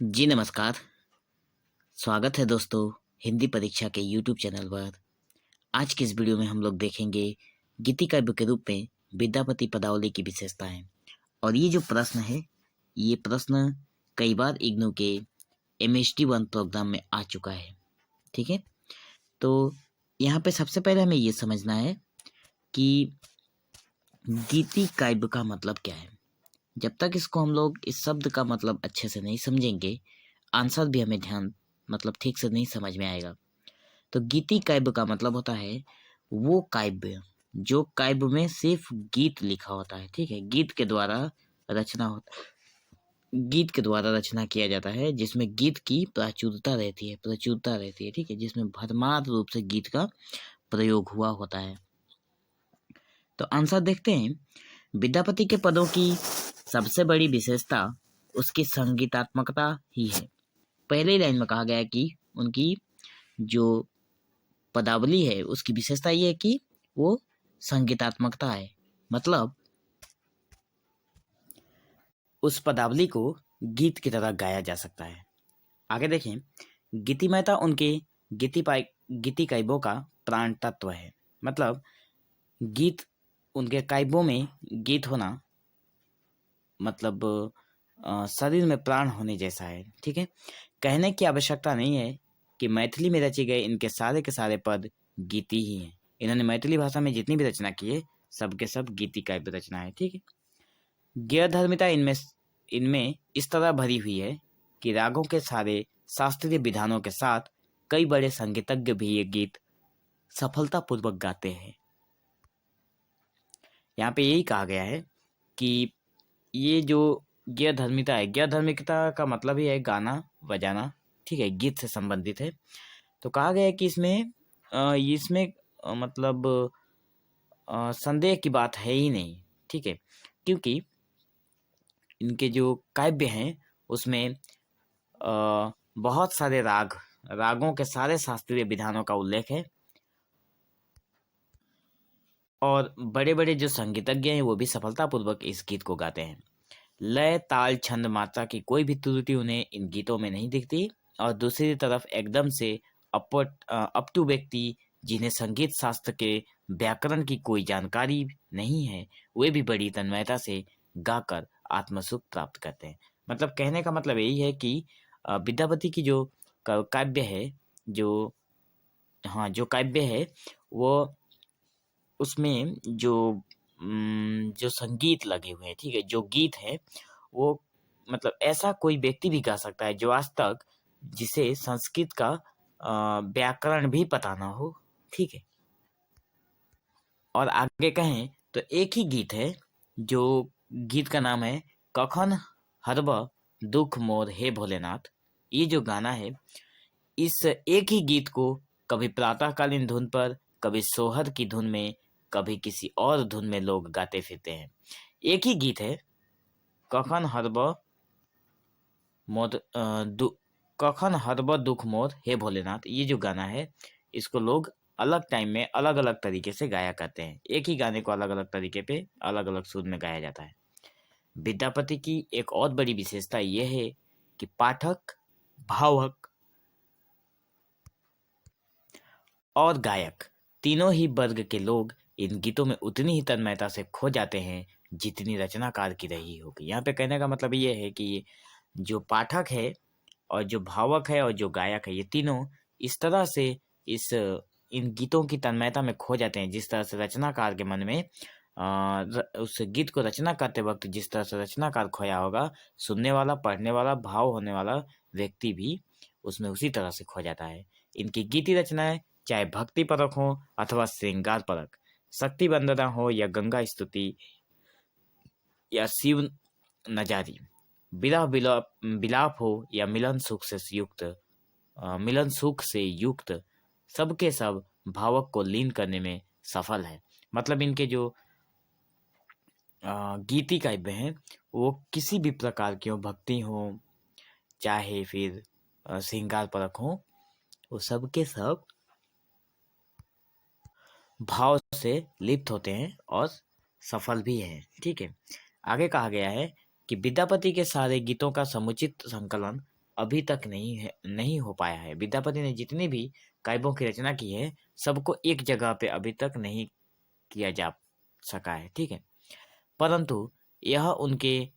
जी नमस्कार। स्वागत है दोस्तों हिंदी परीक्षा के यूट्यूब चैनल पर। आज की इस वीडियो में हम लोग देखेंगे गीतिकाव्य के रूप में विद्यापति पदावली की विशेषताएं। और ये जो प्रश्न है, ये प्रश्न कई बार इग्नू के MST1 प्रोग्राम में आ चुका है। ठीक है, तो यहाँ पे सबसे पहले हमें ये समझना है कि गीतिकाव्य का मतलब क्या है। जब तक इसको हम लोग इस शब्द का मतलब अच्छे से नहीं समझेंगे, आंसर भी हमें ठीक से नहीं समझ में आएगा। तो गीति काव्य का मतलब होता है वो काव्य जो काव्य में सिर्फ गीत लिखा होता है। ठीक है, गीत के द्वारा रचना किया जाता है, जिसमें गीत की प्रचुरता रहती है। ठीक है, जिसमें भरमार रूप से गीत का प्रयोग हुआ होता है। तो आंसर देखते हैं। विद्यापति के पदों की सबसे बड़ी विशेषता उसकी संगीतात्मकता ही है। पहले लाइन में कहा गया है कि उनकी जो पदावली है उसकी विशेषता ये है कि वो संगीतात्मकता है, मतलब उस पदावली को गीत की तरह गाया जा सकता है। आगे देखें, गीतिमयता उनके गीति काव्यों का प्राण तत्व है। मतलब गीत, उनके काव्यों में गीत होना मतलब शरीर में प्राण होने जैसा है। ठीक है, कहने की आवश्यकता नहीं है कि मैथिली में रचे गए इनके सारे के सारे पद गीति ही हैं। इन्होंने मैथिली भाषा में जितनी भी रचना की है सब के सब गीति काव्य रचना है। ठीक है, गैरधर्मिता इनमें इस तरह भरी हुई है कि रागों के सारे शास्त्रीय विधानों के साथ कई बड़े संगीतज्ञ भी ये गीत सफलतापूर्वक गाते हैं। यहाँ पे यही कहा गया है कि ये जो गैरधर्मिता है, गैरधर्मिकता का मतलब ही है गाना बजाना। ठीक है, गीत से संबंधित है। तो कहा गया है कि इसमें मतलब संदेह की बात है ही नहीं। ठीक है, क्योंकि इनके जो काव्य हैं उसमें बहुत सारे रागों के सारे शास्त्रीय विधानों का उल्लेख है, और बड़े बड़े जो संगीतज्ञ हैं वो भी सफलतापूर्वक इस गीत को गाते हैं। लय, ताल, छंद, मात्रा की कोई भी त्रुटि उन्हें इन गीतों में नहीं दिखती। और दूसरी तरफ एकदम से अप टू व्यक्ति जिन्हें संगीत शास्त्र के व्याकरण की कोई जानकारी नहीं है, वे भी बड़ी तन्मयता से गाकर आत्मसुख प्राप्त करते हैं। मतलब कहने का मतलब यही है कि विद्यापति की जो काव्य है, जो काव्य है वो उसमें जो संगीत लगे हुए हैं, ठीक है, जो गीत है वो मतलब ऐसा कोई व्यक्ति भी गा सकता है जो आज तक जिसे संस्कृत का व्याकरण भी पता ना हो। ठीक है, और आगे कहें तो एक ही गीत है, जो गीत का नाम है कखन हरब दुख मोर हे भोलेनाथ। ये जो गाना है, इस एक ही गीत को कभी प्रातःकालीन धुन पर, कभी सोहर की धुन में, कभी किसी और धुन में लोग गाते फिरते हैं। एक ही गीत है, कखन हरब मोर कखन हरब दुख मोर हे भोलेनाथ। ये जो गाना है इसको लोग अलग टाइम में अलग अलग तरीके से गाया करते हैं। एक ही गाने को अलग अलग तरीके पे अलग अलग सुर में गाया जाता है। विद्यापति की एक और बड़ी विशेषता यह है कि पाठक, भावक और गायक तीनों ही वर्ग के लोग इन गीतों में उतनी ही तन्मयता से खो जाते हैं जितनी रचनाकार की रही होगी। यहाँ पे कहने का मतलब ये है कि जो पाठक है और जो भावक है और जो गायक है, ये तीनों इस तरह से इन गीतों की तन्मयता में खो जाते हैं जिस तरह से रचनाकार के मन में उस गीत को रचना करते वक्त जिस तरह से रचनाकार खोया होगा, सुनने वाला, पढ़ने वाला, भाव होने वाला व्यक्ति भी उसमें उसी तरह से खो जाता है। इनकी गीति रचनाएं चाहे भक्ति परक हो अथवा श्रृंगार परक, शक्ति वंदना हो या गंगा स्तुति या शिव नजारी, विरह विलाप हो या मिलन सुख से युक्त, सबके सब भावक को लीन करने में सफल है। मतलब इनके जो गीति काव्य हैं वो किसी भी प्रकार की हो, भक्ति हो चाहे फिर श्रृंगार परक हो, वो सबके सब भाव से लिप्त होते हैं और सफल भी हैं। ठीक है, आगे कहा गया है कि विद्यापति के सारे गीतों का समुचित संकलन अभी तक नहीं हो पाया है। विद्यापति ने जितनी भी काव्यों की रचना की है, सबको एक जगह पे अभी तक नहीं किया जा सका है, ठीक है। परंतु यह उनके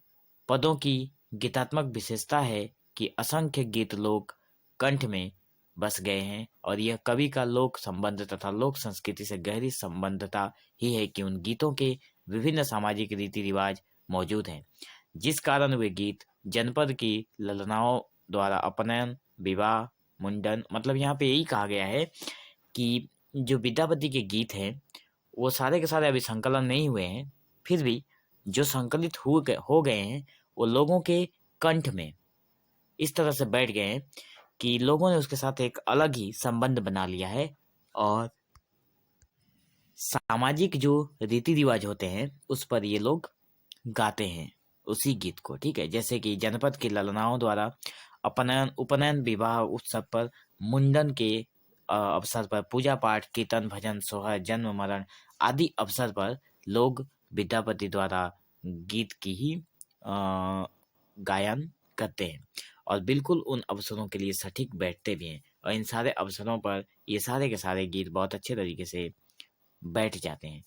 पदों की गीतात्मक विशेषता है कि असंख्य गीत लोक कंठ में बस गए हैं, और यह कवि का लोक संबंध तथा लोक संस्कृति से गहरी संबंधता ही है कि उन गीतों के विभिन्न सामाजिक रीति रिवाज मौजूद हैं, जिस कारण वे गीत जनपद की ललनाओं द्वारा अपनयन, विवाह, मुंडन, मतलब यहाँ पे यही कहा गया है कि जो विद्यापति के गीत हैं वो सारे के सारे अभी संकलन नहीं हुए हैं, फिर भी जो संकलित हो गए हैं वो लोगों के कंठ में इस तरह से बैठ गए हैं कि लोगों ने उसके साथ एक अलग ही संबंध बना लिया है, और सामाजिक जो रीति रिवाज होते हैं उस पर ये लोग गाते हैं उसी गीत को, ठीक है। जैसे कि जनपद की ललनाओं द्वारा अपनयन, उपनयन, विवाह उत्सव पर, मुंडन के अवसर पर, पूजा पाठ, कीर्तन, भजन, सोहर, जन्म मरण आदि अवसर पर लोग विद्यापति द्वारा गीत की ही गायन करते हैं, और बिल्कुल उन अवसरों के लिए सटीक बैठते भी हैं, और इन सारे अवसरों पर ये सारे के सारे गीत बहुत अच्छे तरीके से बैठ जाते हैं।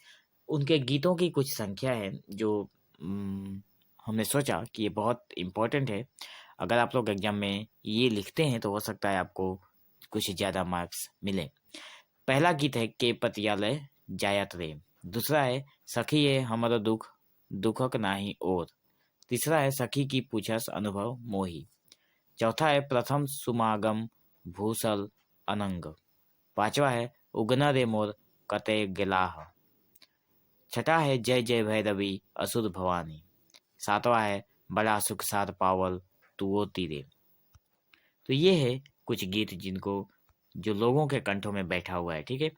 उनके गीतों की कुछ संख्या है जो हमने सोचा कि ये बहुत इम्पोर्टेंट है। अगर आप लोग एग्जाम में ये लिखते हैं तो हो सकता है आपको कुछ ज़्यादा मार्क्स मिले। पहला गीत है के पतियालय जायत रे। दूसरा है सखी है हमारा दुख दुखक नाही और। तीसरा है सखी की पूछस अनुभव मोही। चौथा है प्रथम सुमागम भूसल अनंग। पांचवा है उगना रे मोर कते गिलाह। छठा है जय जय भैरवी असुर भवानी। सातवां है बड़ा सुख सार पावल तुओ तीरे। तो ये है कुछ गीत जिनको जो लोगों के कंठों में बैठा हुआ है, ठीक है।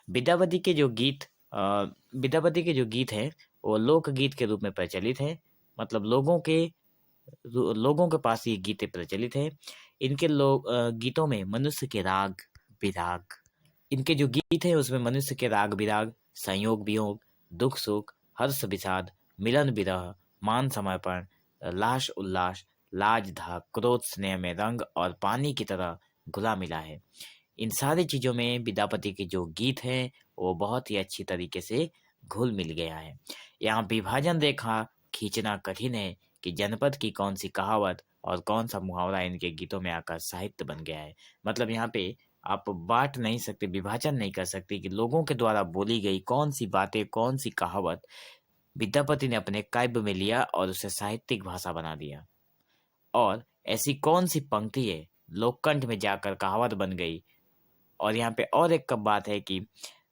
विद्यापति के जो गीत विद्यापति के जो गीत हैं वो लोक गीत के रूप में प्रचलित है, मतलब लोगों के पास ये गीतें प्रचलित है। इनके गीतों में मनुष्य के राग विराग, इनके जो गीत है उसमें मनुष्य के राग विराग, संयोग वियोग, दुख सुख, हर्ष विषाद, मिलन विरह, मान समर्पण, लाश उल्लास, लाज धाक, क्रोध स्नेह में रंग और पानी की तरह घुला मिला है। इन सारी चीजों में विद्यापति के जो गीत हैं वो बहुत ही अच्छी तरीके से घुल मिल गया है। यहाँ विभाजन रेखा खींचना कठिन है कि जनपद की कौन सी कहावत और कौन सा मुहावरा इनके गीतों में आकर साहित्य बन गया है। मतलब यहाँ पे आप बांट नहीं सकते, विभाजन नहीं कर सकते कि लोगों के द्वारा बोली गई कौन सी बातें, कौन सी कहावत विद्यापति ने अपने काव्य में लिया और उसे साहित्यिक भाषा बना दिया, और ऐसी कौन सी पंक्ति है लोककंठ में जाकर कहावत बन गई। और यहाँ पे और एक बात है कि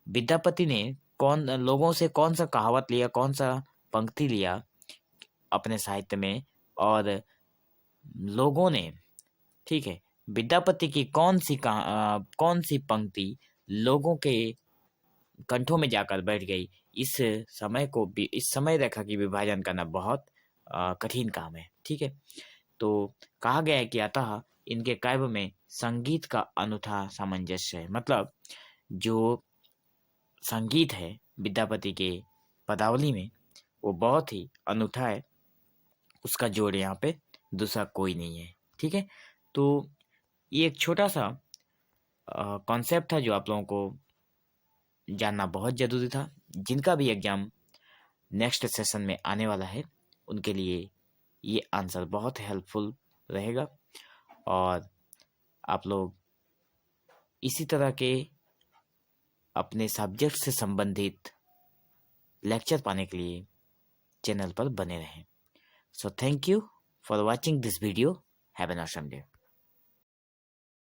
विद्यापति ने लोगों से कौन सा कहावत लिया, कौन सा पंक्ति लिया अपने साहित्य में, और लोगों ने, ठीक है, विद्यापति की कौन सी पंक्ति लोगों के कंठों में जाकर बैठ गई। इस समय रेखा की विभाजन करना बहुत कठिन काम है, ठीक है। तो कहा गया है कि अतः इनके काव्य में संगीत का अनूठा सामंजस्य है, मतलब जो संगीत है विद्यापति के पदावली में वो बहुत ही अनूठा है, उसका जोड़ यहाँ पे दूसरा कोई नहीं है, ठीक है। तो ये एक छोटा सा कॉन्सेप्ट था जो आप लोगों को जानना बहुत ज़रूरी था। जिनका भी एग्ज़ाम नेक्स्ट सेशन में आने वाला है उनके लिए ये आंसर बहुत हेल्पफुल रहेगा, और आप लोग इसी तरह के अपने सब्जेक्ट से संबंधित लेक्चर पाने के लिए चैनल पर बने रहें। So thank you for watching this video. Have an awesome day.